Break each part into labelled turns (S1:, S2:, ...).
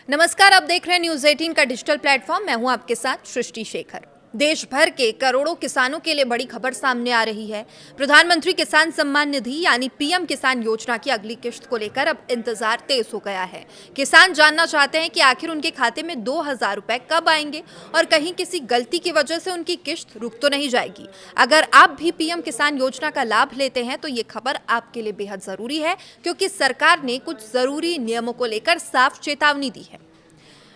S1: नमस्कार, आप देख रहे हैं न्यूज 18 का डिजिटल प्लेटफॉर्म। मैं हूं आपके साथ सृष्टि शेखर। देश भर के करोड़ों किसानों के लिए बड़ी खबर सामने आ रही है। प्रधानमंत्री किसान सम्मान निधि यानी पीएम किसान योजना की अगली किश्त को लेकर अब इंतजार तेज हो गया है। किसान जानना चाहते हैं कि आखिर उनके खाते में 2,000 रुपए कब आएंगे और कहीं किसी गलती की वजह से उनकी किश्त रुक तो नहीं जाएगी। अगर आप भी पीएम किसान योजना का लाभ लेते हैं तो ये खबर आपके लिए बेहद जरूरी है, क्योंकि सरकार ने कुछ जरूरी नियमों को लेकर साफ चेतावनी दी है।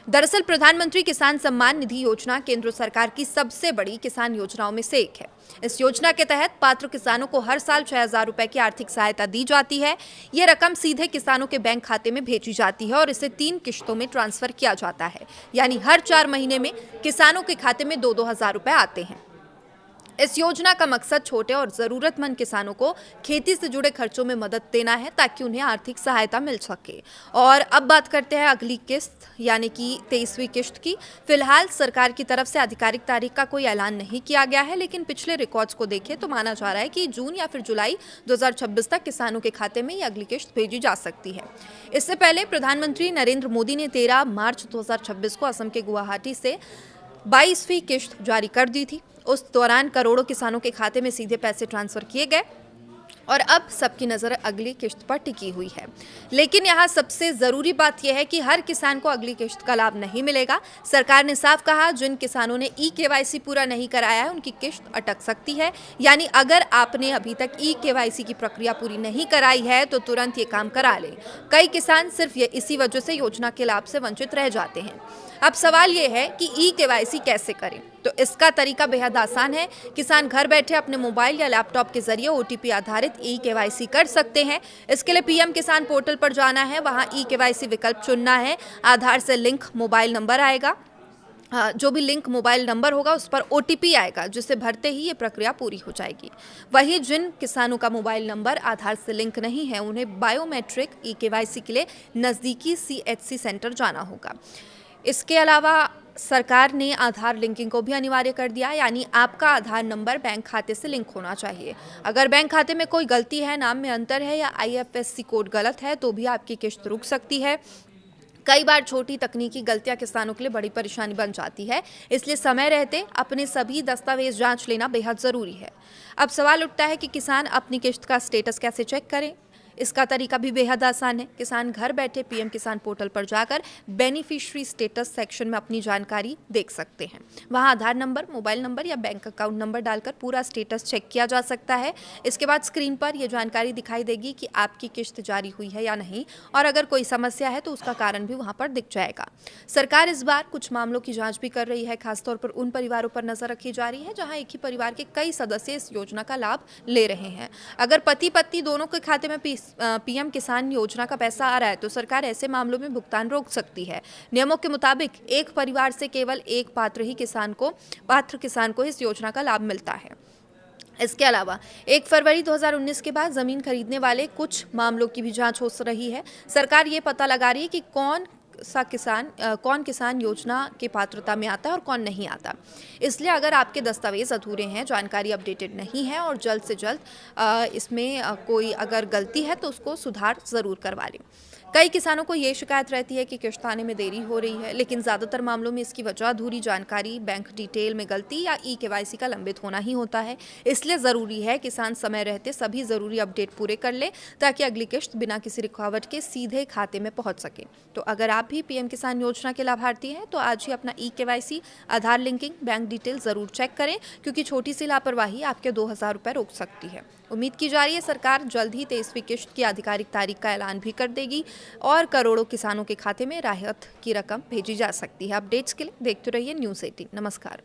S1: दरअसल प्रधानमंत्री किसान सम्मान निधि योजना केंद्र सरकार की सबसे बड़ी किसान योजनाओं में से एक है। इस योजना के तहत पात्र किसानों को हर साल 6,000 रुपए की आर्थिक सहायता दी जाती है। यह रकम सीधे किसानों के बैंक खाते में भेजी जाती है और इसे 3 किश्तों में ट्रांसफर किया जाता है, यानी हर 4 महीने में किसानों के खाते में 2-2 हजार रुपए आते हैं। इस योजना का मकसद छोटे और जरूरतमंद किसानों को खेती से जुड़े खर्चों में मदद देना है, ताकि उन्हें आर्थिक सहायता मिल सके। और अब बात करते हैं अगली किस्त यानी कि 23वीं किश्त की। फिलहाल सरकार की तरफ से आधिकारिक तारीख का कोई ऐलान नहीं किया गया है, लेकिन पिछले रिकॉर्ड्स को देखें तो माना जा रहा है कि जून या फिर जुलाई 2026 तक किसानों के खाते में ये अगली किश्त भेजी जा सकती है। इससे पहले प्रधानमंत्री नरेंद्र मोदी ने 13 मार्च 2026 को असम के गुवाहाटी से 22वीं किश्त जारी कर दी थी। उस दौरान करोड़ों किसानों के खाते में सीधे पैसे ट्रांसफर किए गए और अब सबकी नजर अगली किश्त पर टिकी हुई है। लेकिन यहाँ सबसे जरूरी बात यह है कि हर किसान को अगली किश्त का लाभ नहीं मिलेगा। सरकार ने साफ कहा, जिन किसानों ने ई-केवाईसी पूरा नहीं कराया है उनकी किश्त अटक सकती है। यानी अगर आपने अभी तक ई-केवाईसी की प्रक्रिया पूरी नहीं कराई है तो तुरंत ये काम करा लें। कई किसान सिर्फ इसी वजह से योजना के लाभ से वंचित रह जाते हैं। अब सवाल ये है कि ई-केवाईसी कैसे करें, तो इसका तरीका बेहद आसान है। किसान घर बैठे अपने मोबाइल या लैपटॉप के जरिए ओटीपी आधारित ई-केवाईसी कर सकते हैं। इसके लिए पीएम किसान पोर्टल पर जाना है, वहां ई-केवाईसी विकल्प चुनना है। आधार से लिंक मोबाइल नंबर आएगा, जो भी लिंक मोबाइल नंबर होगा उस पर ओटीपी आएगा, जिसे भरते ही ये प्रक्रिया पूरी हो जाएगी। वहीं जिन किसानों का मोबाइल नंबर आधार से लिंक नहीं है उन्हें बायोमेट्रिक ई-केवाईसी के लिए नज़दीकी सीएचसी सेंटर जाना होगा। इसके अलावा सरकार ने आधार लिंकिंग को भी अनिवार्य कर दिया, यानी आपका आधार नंबर बैंक खाते से लिंक होना चाहिए। अगर बैंक खाते में कोई गलती है, नाम में अंतर है या आईएफएससी कोड गलत है तो भी आपकी किश्त रुक सकती है। कई बार छोटी तकनीकी गलतियां किसानों के लिए बड़ी परेशानी बन जाती है, इसलिए समय रहते अपने सभी दस्तावेज जांच लेना बेहद ज़रूरी है। अब सवाल उठता है कि किसान अपनी किश्त का स्टेटस कैसे चेक करें। इसका तरीका भी बेहद आसान है। किसान घर बैठे पीएम किसान पोर्टल पर जाकर बेनिफिशियरी स्टेटस सेक्शन में अपनी जानकारी देख सकते हैं। वहां आधार नंबर, मोबाइल नंबर या बैंक अकाउंट नंबर डालकर पूरा स्टेटस चेक किया जा सकता है। इसके बाद स्क्रीन पर यह जानकारी दिखाई देगी कि आपकी किश्त जारी हुई है या नहीं, और अगर कोई समस्या है तो उसका कारण भी वहां पर दिख जाएगा। सरकार इस बार कुछ मामलों की जाँच भी कर रही है। खासतौर पर उन परिवारों पर नजर रखी जा रही है जहाँ एक ही परिवार के कई सदस्य इस योजना का लाभ ले रहे हैं। अगर पति पत्नी दोनों के खाते में पीएम किसान योजना का पैसा आ रहा है तो सरकार ऐसे मामलों में भुगतान रोक सकती है। नियमों के मुताबिक एक परिवार से केवल एक पात्र किसान को इस योजना का लाभ मिलता है। इसके अलावा 1 फरवरी 2019 के बाद जमीन खरीदने वाले कुछ मामलों की भी जांच हो रही है। सरकार ये पता लगा रही है कि कौन किसान योजना की पात्रता में आता है और कौन नहीं आता। इसलिए अगर आपके दस्तावेज अधूरे हैं, जानकारी अपडेटेड नहीं है और जल्द से जल्द इसमें कोई अगर गलती है तो उसको सुधार ज़रूर करवा लें। कई किसानों को ये शिकायत रहती है कि किश्त आने में देरी हो रही है, लेकिन ज़्यादातर मामलों में इसकी वजह अधूरी जानकारी, बैंक डिटेल में गलती या ई-केवाईसी का लंबित होना ही होता है। इसलिए ज़रूरी है किसान समय रहते सभी ज़रूरी अपडेट पूरे कर ले, ताकि अगली किश्त बिना किसी रुकावट के सीधे खाते में पहुंच सके। तो अगर आप भी पीएम किसान योजना के लाभार्थी हैं तो आज ही अपना ई-केवाईसी, आधार लिंकिंग, बैंक डिटेल ज़रूर चेक करें, क्योंकि छोटी सी लापरवाही आपके 2,000 रुपये रोक सकती है। उम्मीद की जा रही है सरकार जल्द ही 23वीं किश्त की आधिकारिक तारीख का ऐलान भी कर देगी और करोड़ों किसानों के खाते में राहत की रकम भेजी जा सकती है। अपडेट्स के लिए देखते रहिए न्यूज़ 18। नमस्कार।